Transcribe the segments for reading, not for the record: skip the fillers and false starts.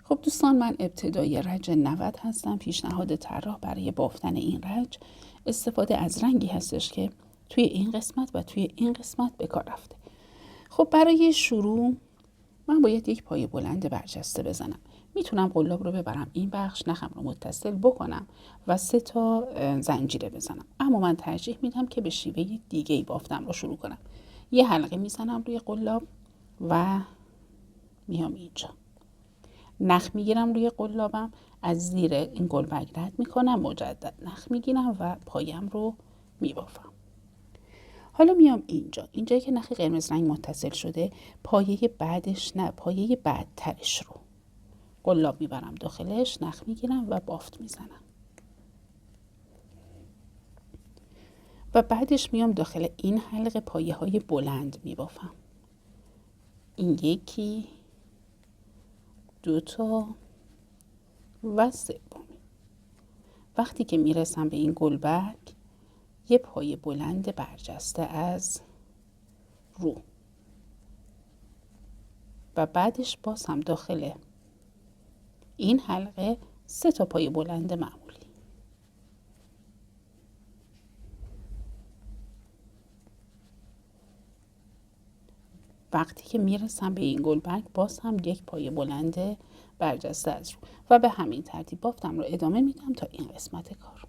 خب دوستان، من ابتدای رج 90 هستم. پیشنهاد طراح برای بافتن این رج استفاده از رنگی هستش که توی این قسمت و توی این قسمت به کار رفته. خب برای شروع من باید یک پایه بلند برجسته بزنم. میتونم قلاب رو ببرم این بخش، نخم رو متصل بکنم و 3 تا زنجیره بزنم، اما من ترجیح میدم که به شیوه دیگه بافتم رو شروع کنم. یه حلقه میزنم روی قلاب و میام اینجا، نخ میگیرم روی قلابم، از زیر این گلبرگ رد میکنم، مجدد نخ میگیرم و پایم رو میبافم. حالا میام اینجایی که نخ قرمز رنگ متصل شده، پایه بعدش نه، پایه بعدترش رو قلاب میبرم داخلش، نخ میگیرم و بافت میزنم و بعدش میام داخل این حلقه پایه های بلند میبافم. این یکی، 2 تا و 3. وقتی که میرسم به این گلبرگ، یه پایه بلند برجسته از رو و بعدش باز هم داخل این حلقه 3 تا پایه بلند معمولی. وقتی که میرسم به این گلبرگ، باز هم یک پایه بلند برجسته از رو و به همین ترتیب بافتم رو ادامه میدم تا این قسمت کار.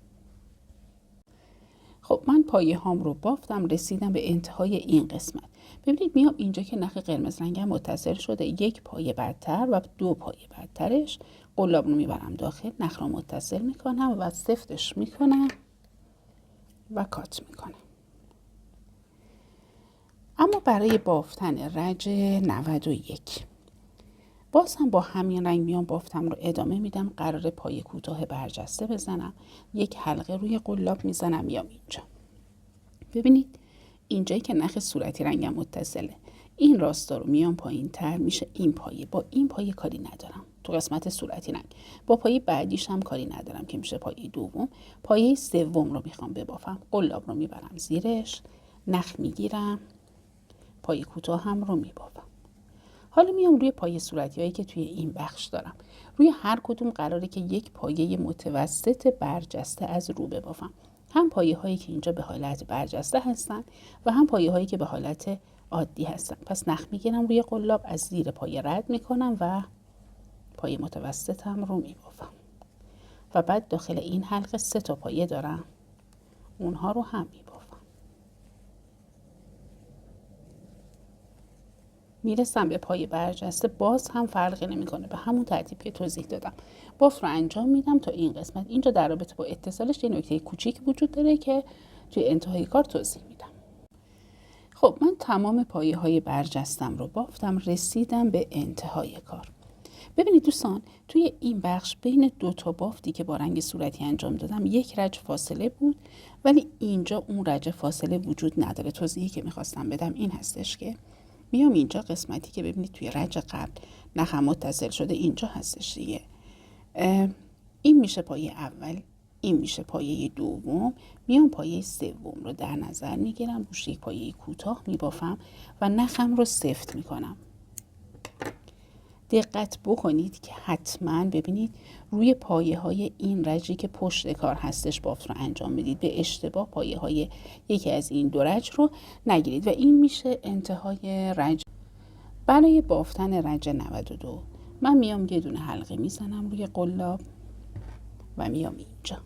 خب من پایه هام رو بافتم، رسیدم به انتهای این قسمت. ببینید میام اینجا که نخ قرمز رنگم متصل شده، یک پایه بعدتر و 2 پایه بعدترش قلاب رو میبرم داخل، نخ رو متصل میکنم و سفتش میکنم و کات میکنم. اما برای بافتن رج 91 باز هم با همین رنگ میام بافتم رو ادامه میدم. قرار پایه کوتاه برجسته بزنم، یک حلقه روی قلاب میزنم، میام اینجا. ببینید اینجایی که نخ صورتی رنگم متصله، این راستا رو میام پایین تر میشه این پایه. با این پایه کاری ندارم تو قسمت صورتی رنگ، با پایه بعدیش هم کاری ندارم که میشه پایه دوم. پایه سوم رو میخوام ببافم، قلاب رو میبرم زیرش، نخ میگیرم، پایه کوتاه هم رو میبافم. حالا میام روی پایه صورتی هایی که توی این بخش دارم، روی هر کدوم قراره که یک پایه متوسط برجسته از رو ببافم. هم پایه هایی که اینجا به حالت برجسته هستن و هم پایه هایی که به حالت عادی هستن. پس نخ میگیرم روی قلاب، از زیر پایه رد میکنم و پایه متوسط هم رو میبافم و بعد داخل این حلقه 3 تا پایه دارم، اونها رو هم میبافم. میرسم به پایه برجسته، باز هم فرقی نمیکنه، به همون ترتیب که توضیح دادم بافت رو انجام میدم تا این قسمت. اینجا در رابطه با اتصالش یه نکته کوچیک وجود داره که توی انتهای کار توضیح میدم. خب من تمام پایه های برجستم رو بافتم، رسیدم به انتهای کار. ببینید دوستان، توی این بخش بین 2 تا بافتی که با رنگ صورتی انجام دادم یک رج فاصله بود، ولی اینجا اون رج فاصله وجود نداره. توضیحی که میخواستم بدم این هستش که میام اینجا قسمتی که ببینید توی رج قبل نخم متصل شده اینجا هستش دیگه، این میشه پایه اول، این میشه پایه دوم. میام پایه سوم رو در نظر میگیرم، روش یک پایه کوتاه میبافم و نخم رو سفت میکنم. دقت بکنید که حتما ببینید روی پایه های این رجی که پشت کار هستش بافت رو انجام بدید، به اشتباه پایه های یکی از این 2 رج رو نگیرید و این میشه انتهای رج. برای بافتن رج 92 من میام یه دونه حلقه میزنم روی قلاب و میام اینجا.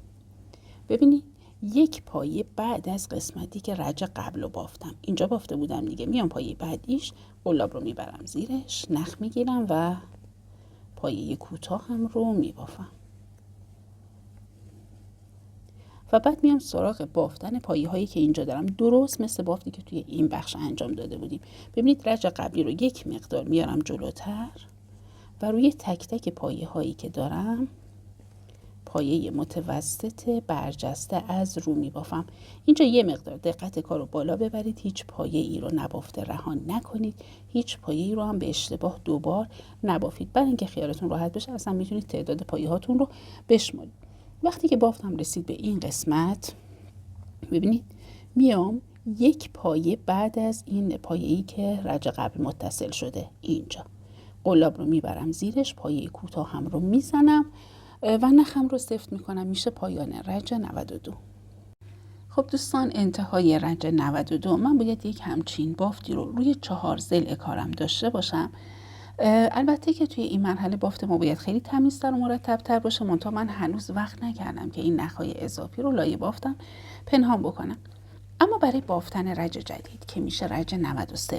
ببینید یک پایه بعد از قسمتی که رج قبل رو بافتم، اینجا بافته بودم دیگه، میام پایه بعدیش قلاب رو میبرم زیرش، نخ میگیرم و پایه کوتاه هم رو میبافم و بعد میام سراغ بافتن پایه هایی که اینجا دارم، درست مثل بافتی که توی این بخش انجام داده بودیم. ببینید رج قبلی رو یک مقدار میارم جلوتر و روی تک تک پایه هایی که دارم پایه متوسط برجسته از رو میبافم. اینجا یه مقدار دقت کار رو بالا ببرید، هیچ پایه ای رو نبافته رها نکنید، هیچ پایه ای رو هم به اشتباه 2 بار نبافید. برای اینکه خیالتون راحت بشه اصلا میتونید تعداد پایه هاتون رو بشمارید. وقتی که بافتم رسید به این قسمت، ببینید میام یک پایه بعد از این پایه ای که رج قبل متصل شده اینجا قلاب رو میبرم زیرش، پایه کوتاه هم رو میزنم و نخم رو سفت میکنم. میشه پایان رنج 92. خب دوستان، انتهای رنج 92 من باید یک همچین بافتی رو روی 4 ضلع کارم داشته باشم. البته که توی این مرحله بافت ما باید خیلی تمیزتر و مرتبتر باشه، منتها من هنوز وقت نکردم که این نخهای اضافی رو لایه بافتم پنهان بکنم. اما برای بافتن رنج جدید که میشه رنج 93،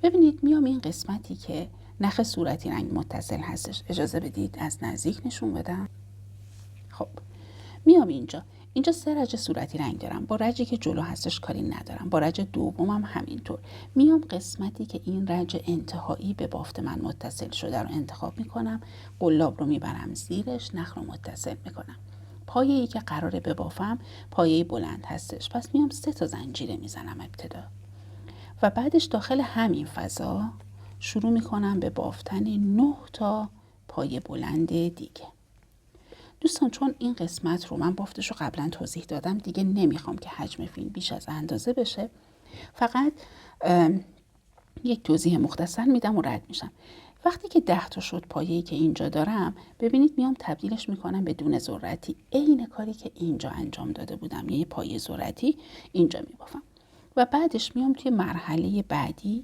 ببینید میام این قسمتی که نخ صورتی رنگ متصل هستش، اجازه بدید از نزدیک نشون بدم. خب میام اینجا 3 رنج صورتی رنگ دارم. با رنجی که جلو هستش کاری ندارم، با رنج دومم همینطور. میام قسمتی که این رنج انتهایی به بافت من متصل شده رو انتخاب میکنم، قلاب رو میبرم زیرش، نخ رو متصل میکنم. پایه‌ای که قراره ببافم پایه بلند هستش، پس میام 3 تا زنجیره میزنم ابتدا و بعدش داخل همین فضا شروع میکنم به بافتن 9 تا پایه بلند دیگه. دوستان چون این قسمت رو من بافتش رو قبلا توضیح دادم، دیگه نمیخوام که حجم فیلم بیش از اندازه بشه، فقط یک توضیح مختصر میدم و رد میشم. وقتی که 10 تا شد پایه‌ای که اینجا دارم، ببینید میام تبدیلش میکنم به دونه ذرتی، عین کاری که اینجا انجام داده بودم، یه پایه ذرتی اینجا میبافم و بعدش میام توی مرحله بعدی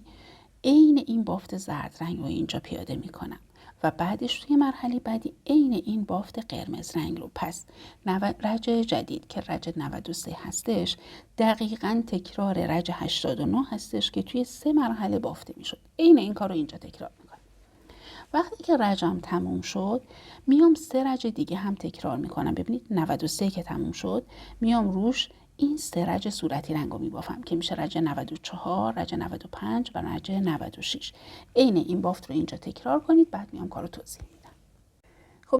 عین این بافت زرد رنگ رو اینجا پیاده میکنم و بعدش توی مرحله بعدی عین این بافت قرمز رنگ رو. پس رنج جدید که رنج 93 هستش دقیقاً تکرار رنج 89 هستش که توی 3 مرحله بافته میشد. عین این کار رو اینجا تکرار میکنم. وقتی که رنجم تموم شد میام 3 رنج دیگه هم تکرار میکنم. ببینید 93 که تموم شد میام روش این 3 رنج صورتی رنگ رو میبافم که میشه رنج 94، رنج 95 و رنج 96. عین این بافت رو اینجا تکرار کنید، بعد میام کارو توضیح